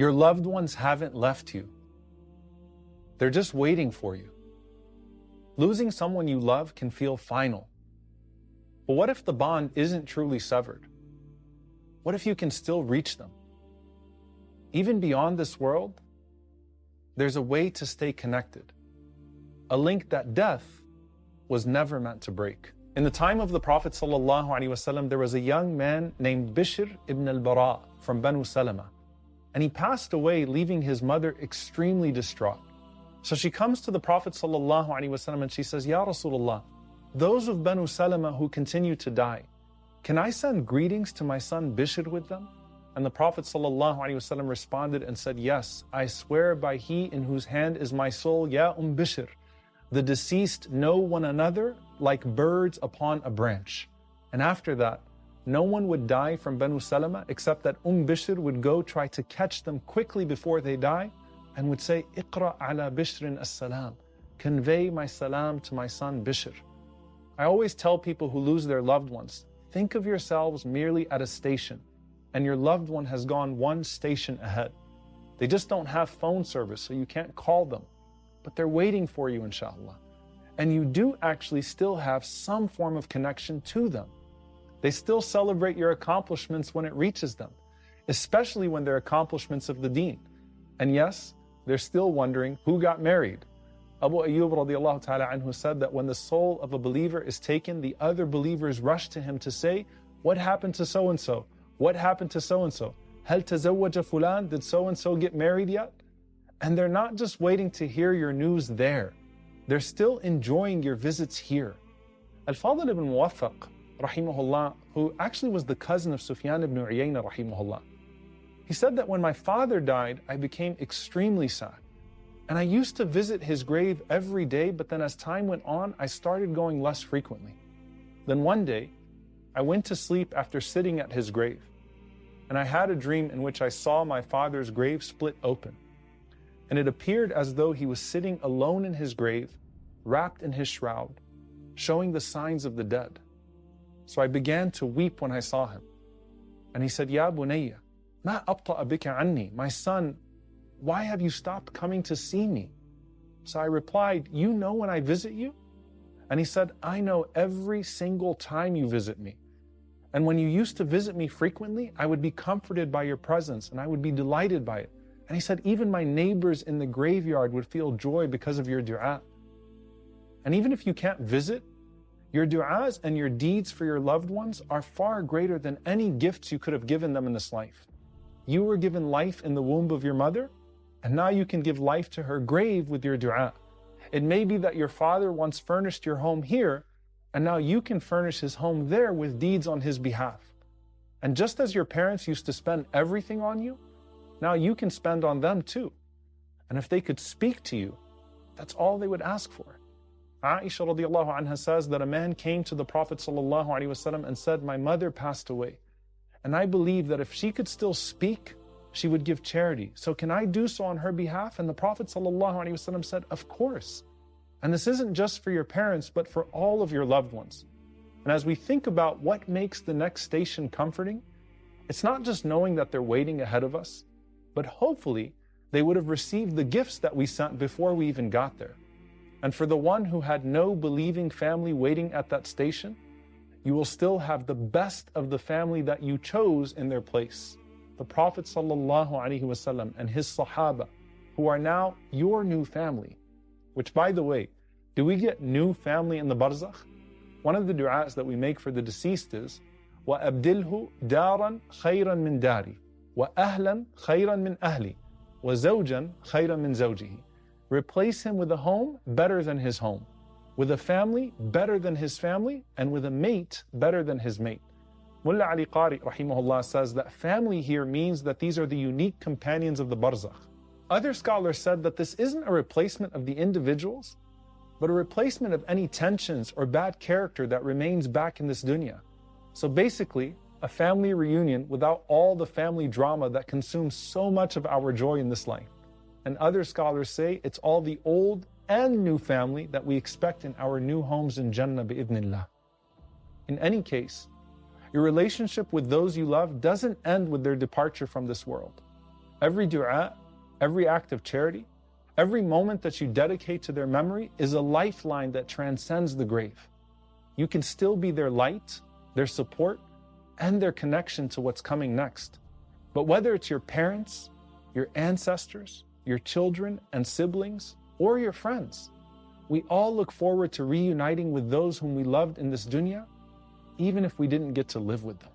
Your loved ones haven't left you. They're just waiting for you. Losing someone you love can feel final. But what if the bond isn't truly severed? What if you can still reach them? Even beyond this world, there's a way to stay connected. A link that death was never meant to break. In the time of the Prophet ﷺ, there was a young man named Bishr ibn al-Bara from Banu Salama. And he passed away, leaving his mother extremely distraught. So she comes to the Prophet ﷺ and she says, Ya Rasulullah, those of Banu Salama who continue to die, can I send greetings to my son Bishr with them? And the Prophet ﷺ responded and said, yes, I swear by he in whose hand is my soul, Ya Bishr. The deceased know one another like birds upon a branch. And after that, no one would die from Banu Salama except that Bishr would go try to catch them quickly before they die and would say, Iqra ala Bishrin as-salam. Convey my salam to my son Bishr. I always tell people who lose their loved ones, think of yourselves merely at a station, and your loved one has gone one station ahead. They just don't have phone service, so you can't call them. But they're waiting for you, inshallah. And you do actually still have some form of connection to them. They still celebrate your accomplishments when it reaches them, especially when they're accomplishments of the deen. And yes, they're still wondering who got married. Abu Ayyub radiallahu ta'ala anhu said that when the soul of a believer is taken, the other believers rush to him to say, what happened to so-and-so? What happened to so-and-so? Hal tazawwaja fulan? Did so-and-so get married yet? And they're not just waiting to hear your news there. They're still enjoying your visits here. Al-Fadl ibn Muwaffaq, rahimahullah, who actually was the cousin of Sufyan ibn Uyayna, rahimahullah, he said that when my father died, I became extremely sad. And I used to visit his grave every day, but then as time went on, I started going less frequently. Then one day, I went to sleep after sitting at his grave. And I had a dream in which I saw my father's grave split open. And it appeared as though he was sitting alone in his grave, wrapped in his shroud, showing the signs of the dead. So I began to weep when I saw him. And he said, Ya bunayya, ma abta'a bika anni, my son, why have you stopped coming to see me? So I replied, you know when I visit you? And he said, I know every single time you visit me. And when you used to visit me frequently, I would be comforted by your presence and I would be delighted by it. And he said, even my neighbors in the graveyard would feel joy because of your dua. And even if you can't visit, your du'as and your deeds for your loved ones are far greater than any gifts you could have given them in this life. You were given life in the womb of your mother, and now you can give life to her grave with your dua. It may be that your father once furnished your home here, and now you can furnish his home there with deeds on his behalf. And just as your parents used to spend everything on you, now you can spend on them too. And if they could speak to you, that's all they would ask for. Aisha radiallahu anha says that a man came to the Prophet sallallahu alaihi wasallam and said, my mother passed away. And I believe that if she could still speak, she would give charity. So can I do so on her behalf? And the Prophet ﷺ said, of course. And this isn't just for your parents, but for all of your loved ones. And as we think about what makes the next station comforting, it's not just knowing that they're waiting ahead of us, but hopefully they would have received the gifts that we sent before we even got there. And for the one who had no believing family waiting at that station, you will still have the best of the family that you chose in their place. The Prophet ﷺ and his Sahaba, who are now your new family. Which, by the way, do we get new family in the Barzakh? One of the du'as that we make for the deceased is, وَأَبْدِلْهُ دَارًا خَيْرًا مِنْ دَارِي وَأَهْلًا خَيْرًا مِنْ أَهْلِي وَزَوْجًا خَيْرًا مِنْ زَوْجِهِ. Replace him with a home better than his home, with a family better than his family, and with a mate better than his mate. Mullah Ali Qari rahimahullah says that family here means that these are the unique companions of the Barzakh. Other scholars said that this isn't a replacement of the individuals, but a replacement of any tensions or bad character that remains back in this dunya. So basically, a family reunion without all the family drama that consumes so much of our joy in this life. And other scholars say it's all the old and new family that we expect in our new homes in Jannah bi'idhnillah. In any case, your relationship with those you love doesn't end with their departure from this world. Every dua, every act of charity, every moment that you dedicate to their memory is a lifeline that transcends the grave. You can still be their light, their support, and their connection to what's coming next. But whether it's your parents, your ancestors, your children and siblings, or your friends, we all look forward to reuniting with those whom we loved in this dunya, even if we didn't get to live with them.